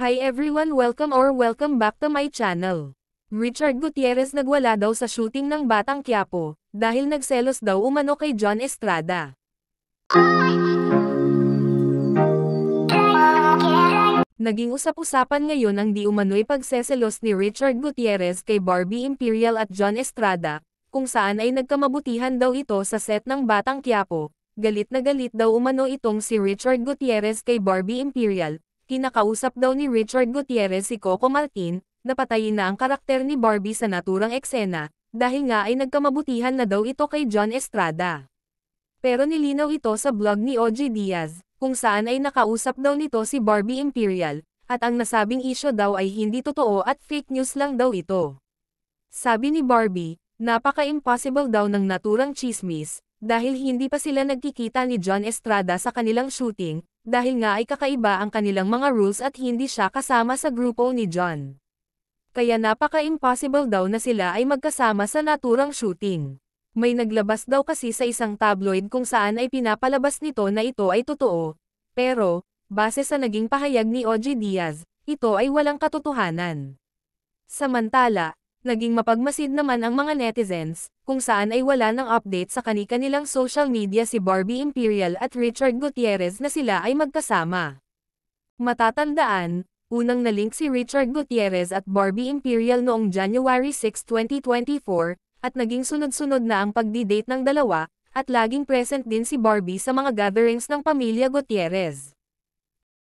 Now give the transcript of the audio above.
Hi everyone, welcome back to my channel. Richard Gutierrez nagwala daw sa shooting ng Batang Quiapo, dahil nagselos daw umano kay John Estrada. Naging usap-usapan ngayon ang di umano'y pagseselos ni Richard Gutierrez kay Barbie Imperial at John Estrada, kung saan ay nagkamabutihan daw ito sa set ng Batang Quiapo. Galit na galit daw umano itong si Richard Gutierrez kay Barbie Imperial. Kinakausap daw ni Richard Gutierrez si Coco Martin, na patayin na ang karakter ni Barbie sa naturang eksena, dahil nga ay nagkamabutihan na daw ito kay John Estrada. Pero nilinaw ito sa blog ni OG Diaz, kung saan ay nakausap daw nito si Barbie Imperial, at ang nasabing isyo daw ay hindi totoo at fake news lang daw ito. Sabi ni Barbie, napaka-impossible daw ng naturang chismis, dahil hindi pa sila nagkikita ni John Estrada sa kanilang shooting, dahil nga ay kakaiba ang kanilang mga rules at hindi siya kasama sa grupo ni John. Kaya napaka-impossible daw na sila ay magkasama sa naturang shooting. May naglabas daw kasi sa isang tabloid kung saan ay pinapalabas nito na ito ay totoo, pero, base sa naging pahayag ni OG Diaz, ito ay walang katotohanan. Samantala, naging mapagmasid naman ang mga netizens, kung saan ay wala ng update sa kani-kanilang social media si Barbie Imperial at Richard Gutierrez na sila ay magkasama. Matatandaan, unang nalink si Richard Gutierrez at Barbie Imperial noong January 6, 2024, at naging sunod-sunod na ang pagdi-date ng dalawa, at laging present din si Barbie sa mga gatherings ng pamilya Gutierrez.